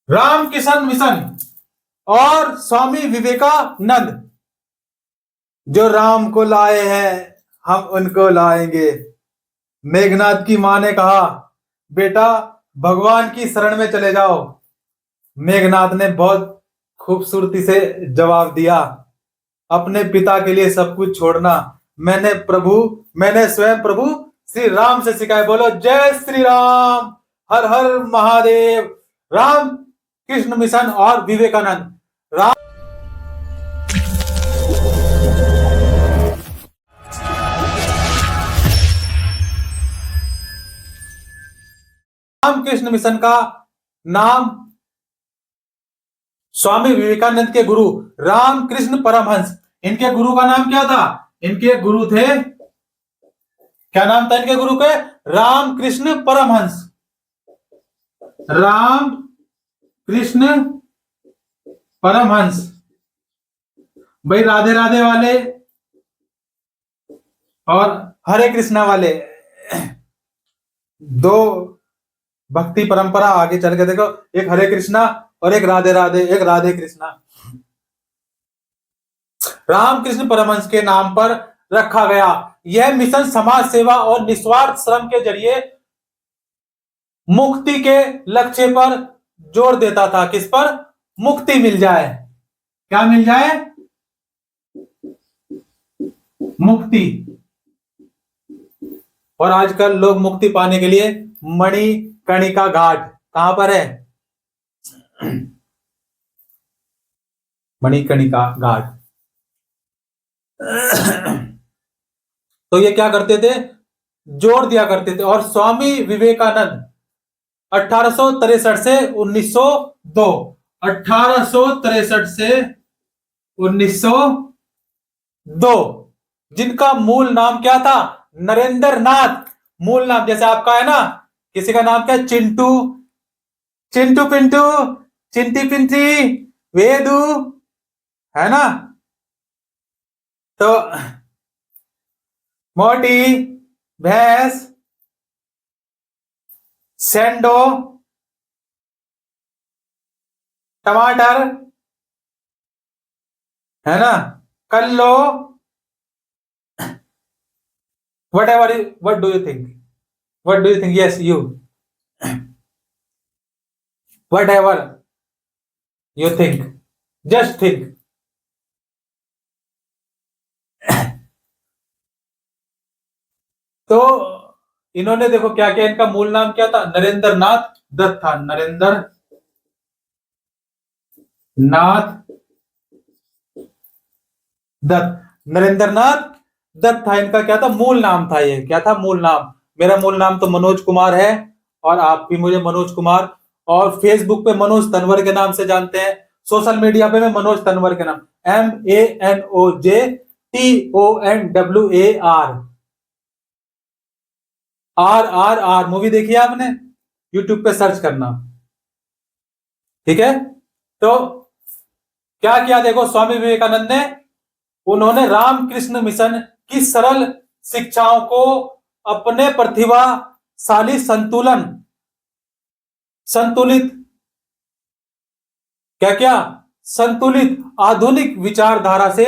Ramkishan mission और स्वामी विवेकानंद जो राम को लाए हैं हम उनको लाएंगे। मेघनाथ की मां ने कहा, बेटा भगवान की शरण में चले जाओ। मेघनाथ ने बहुत खूबसूरती से जवाब दिया, अपने पिता के लिए सब कुछ छोड़ना मैंने स्वयं प्रभु श्री राम से सिखाया। बोलो जय श्री राम, हर हर महादेव। राम कृष्ण मिशन और विवेकानंद। रामकृष्ण मिशन का नाम स्वामी विवेकानंद के गुरु रामकृष्ण परमहंस, इनके गुरु का नाम क्या था? इनके गुरु थे, क्या नाम था इनके गुरु के? रामकृष्ण परमहंस। राम कृष्ण परमहंस। भाई राधे राधे वाले और हरे कृष्णा वाले दो भक्ति परंपरा आगे चल के देखो, एक हरे कृष्णा और एक राधे राधे, एक राधे कृष्णा। रामकृष्ण परमहंस के नाम पर रखा गया। यह मिशन समाज सेवा और निस्वार्थ श्रम के जरिए मुक्ति के लक्ष्य पर जोर देता था। किस पर? मुक्ति मिल जाए। क्या मिल जाए? मुक्ति। और आजकल लोग मुक्ति पाने के लिए मणिकर्णिका घाट, कहां पर है? मणिकर्णिका घाट। तो ये क्या करते थे? जोर दिया करते थे। और स्वामी विवेकानंद 1863 से 1902, 1863 से 1902, जिनका मूल नाम क्या था? नरेंद्र नाथ। मूल नाम जैसे आपका है ना, किसी का नाम क्या? चिंटू, चिंटू पिंटू, चिंटी पिंटी, वेदू, है ना? तो मोटी, भैंस, सेंडो, टमाटर, है ना? कल्लो, whatever, what do you think? What do you think? Yes, you. Whatever you think, just think. तो इन्होंने देखो क्या क्या, इनका मूल नाम क्या था? नरेंद्र नाथ दत्त था। नरेंद्र नाथ दत्त, नरेंद्र नाथ दत्त था इनका क्या था? मूल नाम था। ये क्या था? मूल नाम। मेरा मूल नाम तो मनोज कुमार है और आप भी मुझे मनोज कुमार, और फेसबुक पे मनोज तनवर के नाम से जानते हैं। सोशल मीडिया पे मैं मनोज तनवर के नाम, MANOJTONWAR। RRR मूवी देखी है आपने? यूट्यूब पे सर्च करना, ठीक है? तो क्या किया देखो स्वामी विवेकानंद ने, उन्होंने रामकृष्ण मिशन की सरल शिक्षाओं को अपने प्रतिभाशाली संतुलित संतुलित आधुनिक विचारधारा से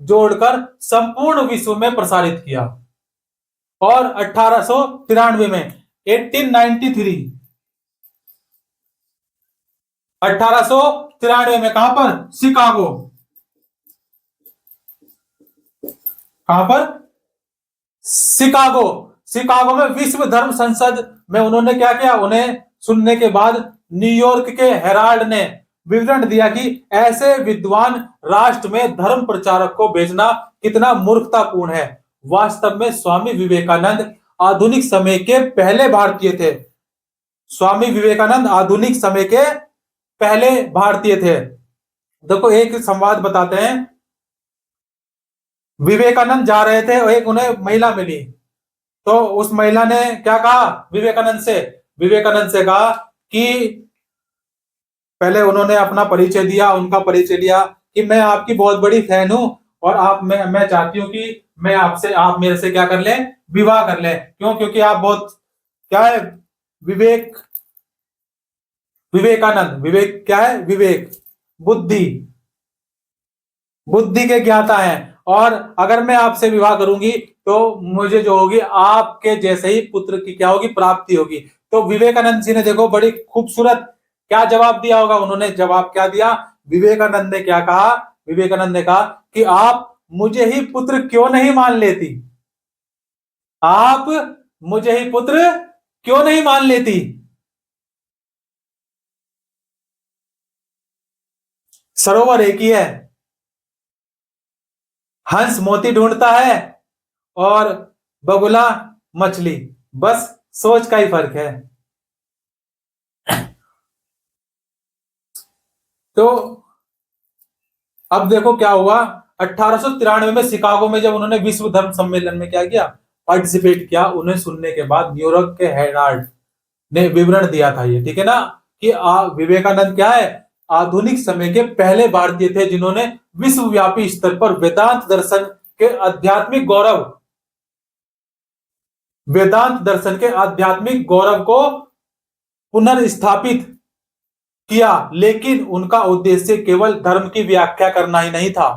जोड़कर संपूर्ण विश्व में प्रसारित किया। और 1893 में 1893 में कहां पर? शिकागो। कहां पर? शिकागो में विश्व धर्म संसद में उन्होंने क्या किया? उन्हें सुनने के बाद न्यूयॉर्क के हेराल्ड ने विवरण दिया कि ऐसे विद्वान राष्ट्र में धर्म प्रचारक को भेजना कितना मूर्खतापूर्ण है। वास्तव में स्वामी विवेकानंद आधुनिक समय के पहले भारतीय थे। स्वामी विवेकानंद आधुनिक समय के पहले भारतीय थे। देखो एक संवाद बताते हैं। विवेकानंद जा रहे थे और एक उन्हें महिला मिली, तो उस महिला ने क्या कहा विवेकानंद से कहा कि पहले उन्होंने अपना परिचय दिया, उनका परिचय दिया कि मैं आपकी बहुत बड़ी फैन हूं और मैं चाहती हूं कि आप मेरे से क्या कर लें? विवाह कर लें। क्यों? क्योंकि आप बहुत क्या है? विवेकानंद, विवेक क्या है? विवेक, बुद्धि, बुद्धि के ज्ञाता हैं। और अगर मैं आपसे विवाह करूंगी तो मुझे जो होगी आपके जैसे ही पुत्र की क्या होगी? प्राप्ति होगी। तो विवेकानंद जी ने देखो बड़ी खूबसूरत क्या जवाब दिया होगा? उन्होंने जवाब क्या दिया? विवेकानंद ने क्या कहा? विवेकानंद ने कहा कि आप मुझे ही पुत्र क्यों नहीं मान लेती? आप मुझे ही पुत्र क्यों नहीं मान लेती? सरोवर एक ही है, हंस मोती ढूंढता है और बगुला मछली, बस सोच का ही फर्क है। तो अब देखो क्या हुआ, 1893 में शिकागो में जब उन्होंने विश्व धर्म सम्मेलन में क्या किया? पार्टिसिपेट किया। उन्हें सुनने के बाद न्यूयॉर्क के हेराल्ड ने विवरण दिया था ये, ठीक है ना, कि विवेकानंद क्या है? आधुनिक समय के पहले भारतीय थे जिन्होंने विश्वव्यापी स्तर पर वेदांत दर्शन के आध्यात्मिक गौरव, वेदांत दर्शन के आध्यात्मिक गौरव को पुनर्स्थापित किया। लेकिन उनका उद्देश्य केवल धर्म की व्याख्या करना ही नहीं था।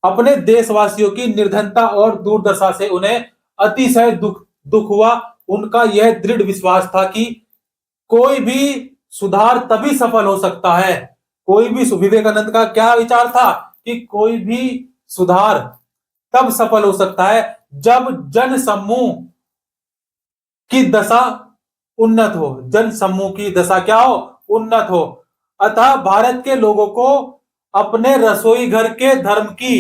अपने देशवासियों की निर्धनता और दुर्दशा से उन्हें अतिशय दुख हुआ। उनका यह दृढ़ विश्वास था कि कोई भी सुधार तभी सफल हो सकता है, कोई भी, विवेकानंद का क्या विचार था कि कोई भी सुधार तब सफल हो सकता है जब जन समूह की दशा उन्नत हो, जन समूह की दशा क्या हो? उन्नत हो। अतः भारत के लोगों को अपने रसोई घर के धर्म की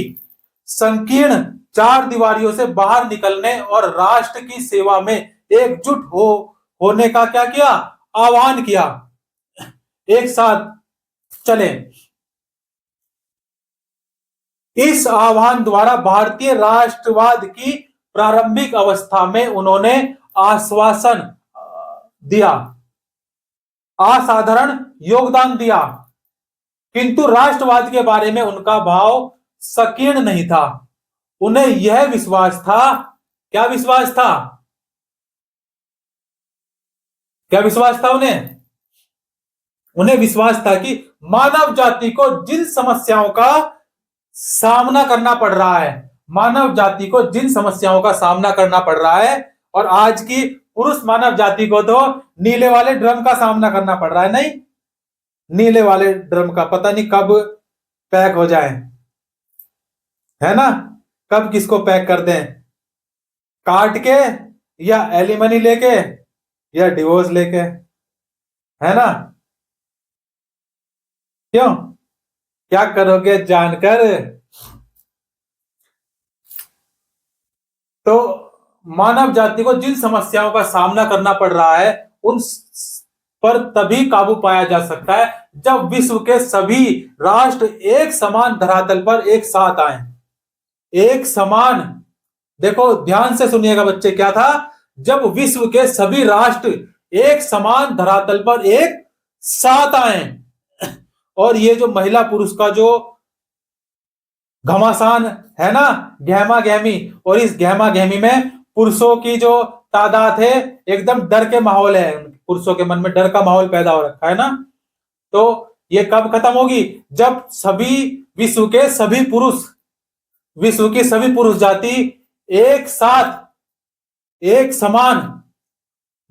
संकीर्ण चार दीवारियों से बाहर निकलने और राष्ट्र की सेवा में एकजुट होने का क्या किया? आह्वान किया। एक साथ चले। इस आह्वान द्वारा भारतीय राष्ट्रवाद की प्रारंभिक अवस्था में उन्होंने आश्वासन दिया, असाधारण योगदान दिया, किंतु राष्ट्रवाद के बारे में उनका भाव संकीर्ण नहीं था। उन्हें यह विश्वास था, क्या विश्वास था? क्या विश्वास था उन्हें? उन्हें विश्वास था कि मानव जाति को जिन समस्याओं का सामना करना पड़ रहा है, मानव जाति को जिन समस्याओं का सामना करना पड़ रहा है, और आज की पुरुष मानव जाति को तो नीले वाले ड्रम का सामना करना पड़ रहा है, नहीं, नीले वाले ड्रम का पता नहीं कब पैक हो जाए, है ना, कब किसको पैक कर दें, काट के या एलिमनी लेके या डिवोर्स लेके, है ना? क्यों? क्या करोगे जानकर? तो मानव जाति को जिन समस्याओं का सामना करना पड़ रहा है उन पर तभी काबू पाया जा सकता है जब विश्व के सभी राष्ट्र एक समान धरातल पर एक साथ आए। एक समान, देखो ध्यान से सुनिएगा बच्चे, क्या था? जब विश्व के सभी राष्ट्र एक समान धरातल पर एक साथ आए। और ये जो महिला पुरुष का जो घमासान है ना, गहमा गहमी, और इस गहमा गहमी में पुरुषों की जो तादाद है, एकदम डर के माहौल है, पुरुषों के मन में डर का माहौल पैदा हो रखा है ना। तो ये कब खत्म होगी? जब सभी विश्व के सभी पुरुष, विश्व की सभी पुरुष जाति एक साथ एक समान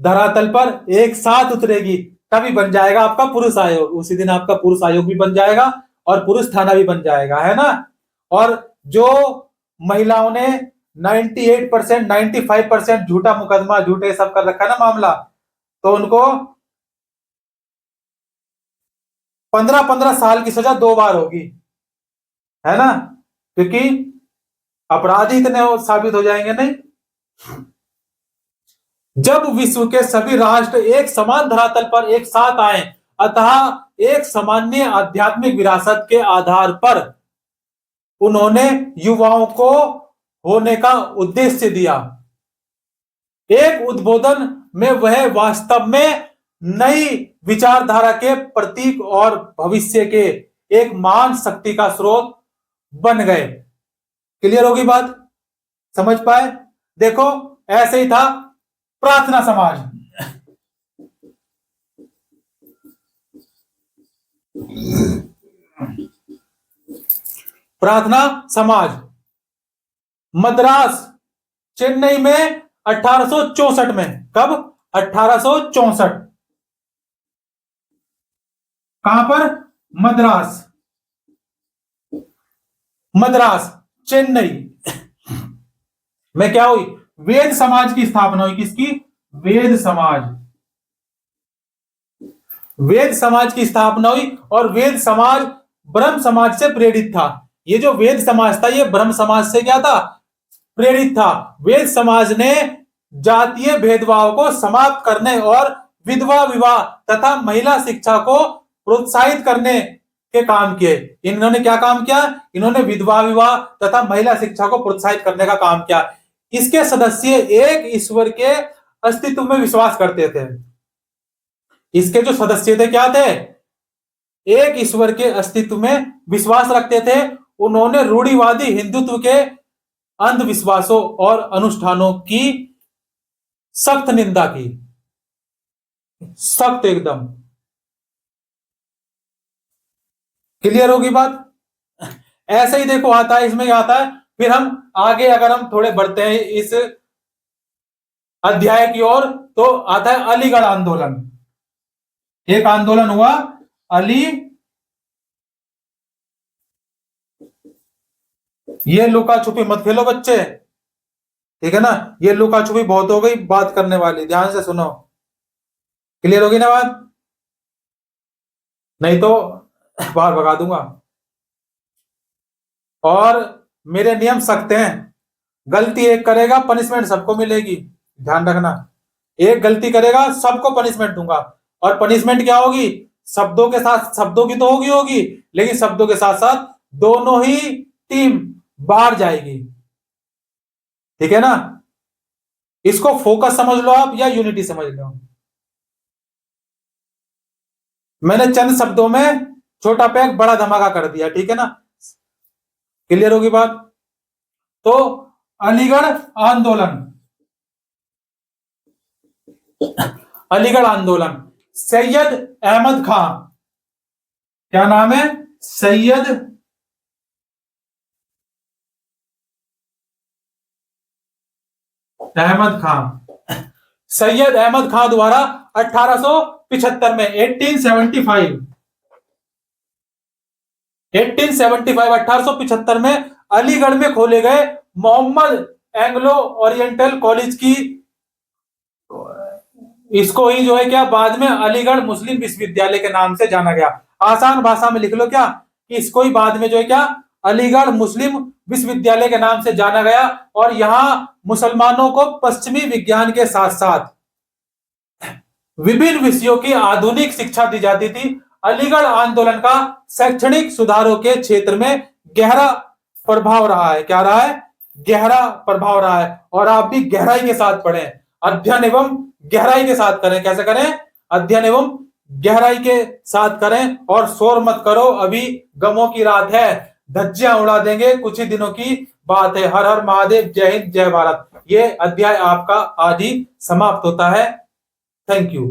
धरातल पर एक साथ उतरेगी, तभी बन जाएगा आपका पुरुष आयोग। उसी दिन आपका पुरुष आयोग भी बन जाएगा और पुरुष थाना भी बन जाएगा, है ना। और जो महिलाओं ने 98%, 95% झूठा मुकदमा, झूठे सब कर रखा है ना मामला, तो उनको 15-15 साल की सजा 2 बार होगी, है ना, क्योंकि अपराधी इतने साबित हो जाएंगे नहीं। जब विश्व के सभी राष्ट्र एक समान धरातल पर एक साथ आए, अतः एक सामान्य आध्यात्मिक विरासत के आधार पर उन्होंने युवाओं को होने का उद्देश्य दिया। एक उद्बोधन में वह वास्तव में नई विचारधारा के प्रतीक और भविष्य के एक महान शक्ति का स्रोत बन गए। क्लियर होगी बात? समझ पाए? देखो ऐसे ही था प्रार्थना समाज। प्रार्थना समाज मद्रास चेन्नई में 1864 में। कब? 1864। कहां पर? मद्रास, मद्रास चेन्नई में क्या हुई? वेद समाज की स्थापना हुई। किसकी? वेद समाज, वेद समाज की स्थापना हुई। और वेद समाज ब्रह्म समाज से प्रेरित था। ये जो वेद समाज था ये ब्रह्म समाज से क्या था? प्रेरित था। वेद समाज ने जातीय भेदभाव को समाप्त करने और विधवा विवाह तथा महिला शिक्षा को प्रोत्साहित करने के काम किए। इन्होंने क्या काम किया? इन्होंने विधवा विवाह तथा महिला शिक्षा को प्रोत्साहित करने का काम किया। इसके सदस्य एक ईश्वर के अस्तित्व में विश्वास करते थे। इसके जो सदस्य थे क्या थे? एक ईश्वर के अस्तित्व में विश्वास रखते थे। उन्होंने रूढ़िवादी हिंदुत्व के अंधविश्वासों और अनुष्ठानों की सख्त निंदा की, सख्त एकदम। क्लियर होगी बात? ऐसे ही देखो आता है, इसमें क्या आता है। फिर हम आगे अगर हम थोड़े बढ़ते हैं इस अध्याय की ओर तो आता है अलीगढ़ आंदोलन। एक आंदोलन हुआ अली, ये लुका छुपी मत खेलो बच्चे, ठीक है ना? ये लुका छुपी बहुत हो गई, बात करने वाली, ध्यान से सुनो। क्लियर होगी ना बात? नहीं तो बाहर भगा दूंगा। और मेरे नियम सख्त हैं। गलती एक करेगा पनिशमेंट सबको मिलेगी, ध्यान रखना। एक गलती करेगा सबको पनिशमेंट दूंगा। और पनिशमेंट क्या होगी? शब्दों के साथ, शब्दों की तो होगी लेकिन शब्दों के साथ साथ दोनों ही टीम बाहर जाएगी, ठीक है ना? इसको फोकस समझ लो आप या यूनिटी समझ लो। मैंने चंद शब्दों में छोटा पैक बड़ा धमाका कर दिया, ठीक है ना? क्लियर होगी बात? तो अलीगढ़ आंदोलन, अलीगढ़ आंदोलन, सैयद अहमद खां, क्या नाम है? सैयद अहमद खां, सैयद अहमद खां द्वारा 1875 में 1875 में अलीगढ़ में खोले गए मोहम्मद एंग्लो ओरिएंटल कॉलेज की, इसको ही जो है क्या बाद में अलीगढ़ मुस्लिम विश्वविद्यालय के नाम से जाना गया। आसान भाषा में लिख लो क्या कि इसको ही बाद में जो है क्या अलीगढ़ मुस्लिम विश्वविद्यालय के नाम से जाना गया। और यहां मुसलमानों को पश्चिमी विज्ञान के साथ साथ विभिन्न विषयों की आधुनिक शिक्षा दी जाती थी। अलीगढ़ आंदोलन का शैक्षणिक सुधारों के क्षेत्र में गहरा प्रभाव रहा है। क्या रहा है? गहरा प्रभाव रहा है। और आप भी गहराई के साथ पढ़ें, अध्ययन एवं गहराई के साथ करें। कैसे करें? अध्ययन एवं गहराई के साथ करें। और शोर मत करो, अभी गमों की रात है, धज्जियां उड़ा देंगे, कुछ ही दिनों की बात है। हर हर महादेव, जय हिंद, जय भारत। ये अध्याय आपका आज ही समाप्त होता है। Thank you.